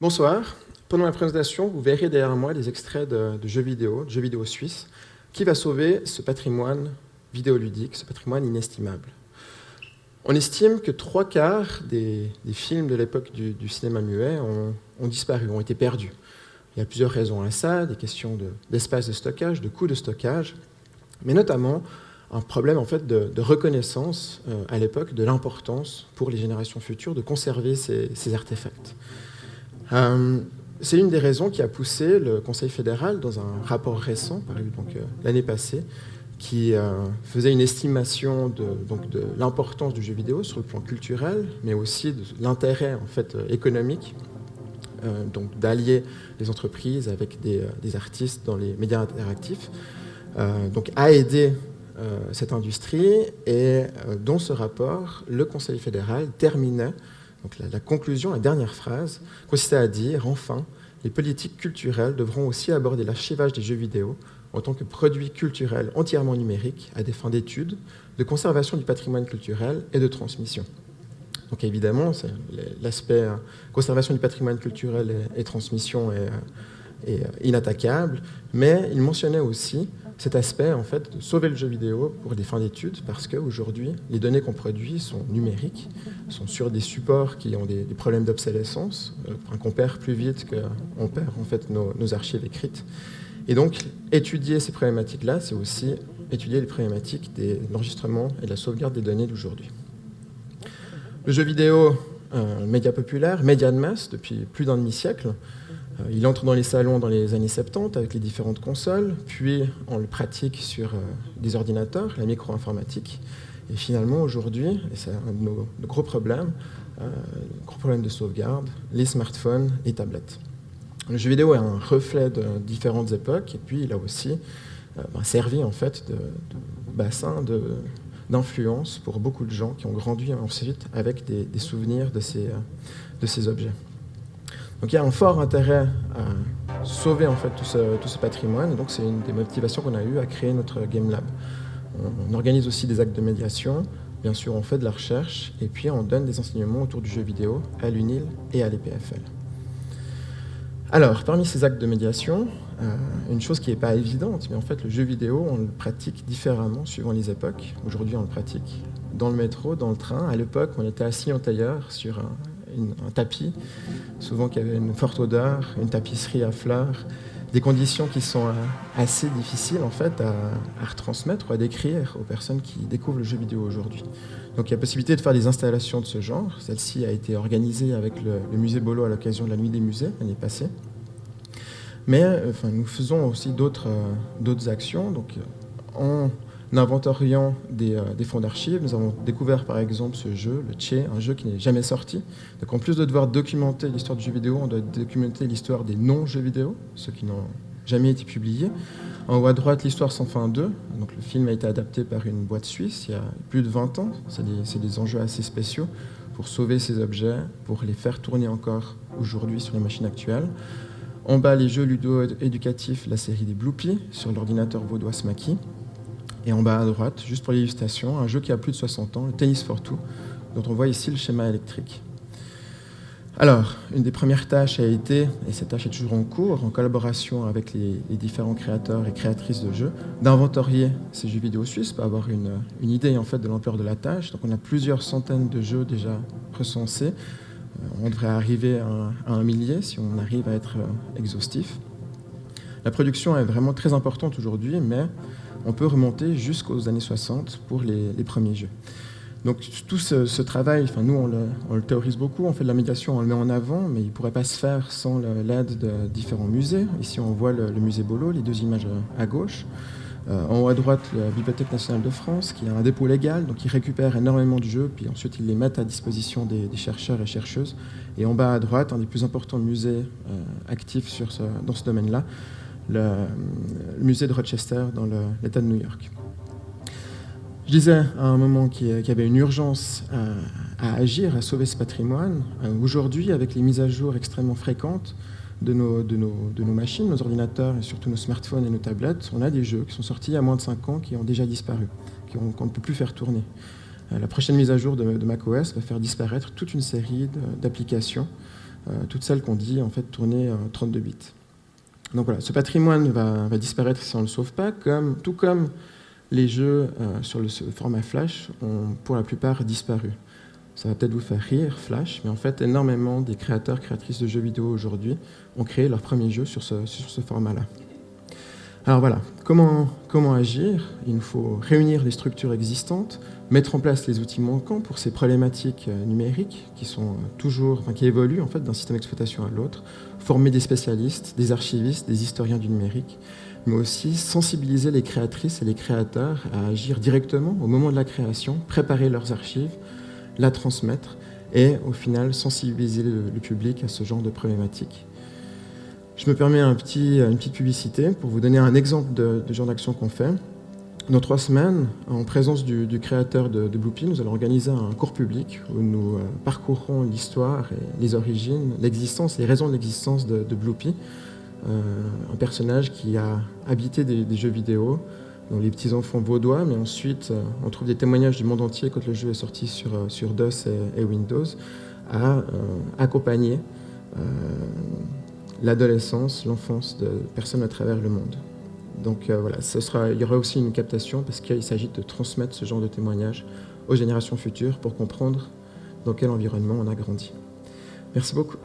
Bonsoir. Pendant la présentation, vous verrez derrière moi des extraits de jeux vidéo suisses. Qui va sauver ce patrimoine vidéoludique, ce patrimoine inestimable? On estime que 3/4 des films de l'époque du cinéma muet ont disparu, ont été perdus. Il y a plusieurs raisons à ça, des questions d'espace de stockage, de coûts de stockage, mais notamment un problème en fait, de reconnaissance à l'époque de l'importance pour les générations futures de conserver ces artefacts. C'est une des raisons qui a poussé le Conseil fédéral, dans un rapport récent, paru l'année passée, qui faisait une estimation de l'importance du jeu vidéo sur le plan culturel, mais aussi de l'intérêt en fait, économique, d'allier les entreprises avec des artistes dans les médias interactifs, à aider cette industrie. Et dans ce rapport, le Conseil fédéral terminait. Donc la conclusion, la dernière phrase, consistait à dire « Enfin, les politiques culturelles devront aussi aborder l'archivage des jeux vidéo en tant que produit culturel entièrement numérique à des fins d'études, de conservation du patrimoine culturel et de transmission. » Donc évidemment, l'aspect conservation du patrimoine culturel et transmission est inattaquable, mais il mentionnait aussi cet aspect en fait, de sauver le jeu vidéo pour des fins d'études, parce qu'aujourd'hui, les données qu'on produit sont numériques, sont sur des supports qui ont des problèmes d'obsolescence, qu'on perd plus vite qu'on perd en fait, nos archives écrites. Et donc, étudier ces problématiques-là, c'est aussi étudier les problématiques de l'enregistrement et de la sauvegarde des données d'aujourd'hui. Le jeu vidéo, média populaire, média de masse depuis plus d'un demi-siècle. Il entre dans les salons dans les années 70 avec les différentes consoles, puis on le pratique sur des ordinateurs, la micro-informatique. Et finalement, aujourd'hui, et c'est un de nos gros problèmes de sauvegarde, les smartphones et tablettes. Le jeu vidéo est un reflet de différentes époques, et puis il a aussi servi en fait de bassin d'influence pour beaucoup de gens qui ont grandi ensuite avec des souvenirs de ces objets. Donc il y a un fort intérêt à sauver en fait, tout ce patrimoine, et donc c'est une des motivations qu'on a eues à créer notre Game Lab. On organise aussi des actes de médiation, bien sûr on fait de la recherche, et puis on donne des enseignements autour du jeu vidéo à l'UNIL et à l'EPFL. Alors, parmi ces actes de médiation, une chose qui n'est pas évidente, mais en fait le jeu vidéo, on le pratique différemment suivant les époques. Aujourd'hui on le pratique dans le métro, dans le train. À l'époque, on était assis en tailleur sur un tapis, souvent qui avait une forte odeur, une tapisserie à fleurs, des conditions qui sont assez difficiles en fait, à retransmettre ou à décrire aux personnes qui découvrent le jeu vidéo aujourd'hui. Donc il y a possibilité de faire des installations de ce genre. Celle-ci a été organisée avec le musée Bollot à l'occasion de la Nuit des musées l'année passée. Mais nous faisons aussi d'autres actions. Donc, en inventoriant des fonds d'archives, nous avons découvert par exemple ce jeu, le Tché, un jeu qui n'est jamais sorti. Donc en plus de devoir documenter l'histoire du jeu vidéo, on doit documenter l'histoire des non-jeux vidéo, ceux qui n'ont jamais été publiés. En haut à droite, l'histoire sans fin 2. Donc le film a été adapté par une boîte suisse il y a plus de 20 ans. C'est des enjeux assez spéciaux pour sauver ces objets, pour les faire tourner encore aujourd'hui sur les machines actuelles. En bas, les jeux ludo-éducatifs, la série des Bloopy sur l'ordinateur vaudois Smaky. Et en bas à droite, juste pour l'illustration, un jeu qui a plus de 60 ans, le Tennis for Two, dont on voit ici le schéma électrique. Alors, une des premières tâches a été, et cette tâche est toujours en cours, en collaboration avec les différents créateurs et créatrices de jeux, d'inventorier ces jeux vidéo suisses pour avoir une idée en fait, de l'ampleur de la tâche. Donc on a plusieurs centaines de jeux déjà recensés. On devrait arriver à 1 millier si on arrive à être exhaustif. La production est vraiment très importante aujourd'hui, mais on peut remonter jusqu'aux années 60 pour les premiers jeux. Donc tout ce travail, nous on le théorise beaucoup, on fait de la médiation, on le met en avant, mais il ne pourrait pas se faire sans l'aide de différents musées. Ici on voit le musée Bollot, les deux images à gauche. En haut à droite, la Bibliothèque nationale de France, qui a un dépôt légal, donc ils récupèrent énormément de jeux, puis ensuite ils les mettent à disposition des chercheurs et chercheuses. Et en bas à droite, un des plus importants musées actifs dans ce domaine-là, le musée de Rochester dans l'État de New York. Je disais à un moment qu'il y avait une urgence à agir, à sauver ce patrimoine. Aujourd'hui, avec les mises à jour extrêmement fréquentes de nos machines, nos ordinateurs et surtout nos smartphones et nos tablettes, on a des jeux qui sont sortis il y a moins de 5 ans qui ont déjà disparu, qu'on ne peut plus faire tourner. La prochaine mise à jour de macOS va faire disparaître toute une série d'applications toutes celles qu'on dit en fait tourner 32 bits. Donc voilà, ce patrimoine va disparaître si on ne le sauve pas, tout comme les jeux sur le format Flash ont pour la plupart disparu. Ça va peut-être vous faire rire, Flash, mais en fait, énormément des créateurs, créatrices de jeux vidéo aujourd'hui ont créé leur premier jeu sur ce format-là. Alors voilà, comment agir? Il nous faut réunir les structures existantes, mettre en place les outils manquants pour ces problématiques numériques qui évoluent en fait d'un système d'exploitation à l'autre, former des spécialistes, des archivistes, des historiens du numérique, mais aussi sensibiliser les créatrices et les créateurs à agir directement au moment de la création, préparer leurs archives, la transmettre et au final sensibiliser le public à ce genre de problématiques. Je me permets une petite publicité pour vous donner un exemple de genre d'action qu'on fait. Dans 3 semaines, en présence du créateur de Bloopy, nous allons organiser un cours public où nous parcourrons l'histoire et les origines, l'existence, les raisons de l'existence de Bloopy, un personnage qui a habité des jeux vidéo, dont les petits-enfants vaudois, mais ensuite on trouve des témoignages du monde entier quand le jeu est sorti sur DOS et Windows, a accompagné l'adolescence, l'enfance de personnes à travers le monde. Donc voilà, il y aura aussi une captation parce qu'il s'agit de transmettre ce genre de témoignages aux générations futures pour comprendre dans quel environnement on a grandi. Merci beaucoup.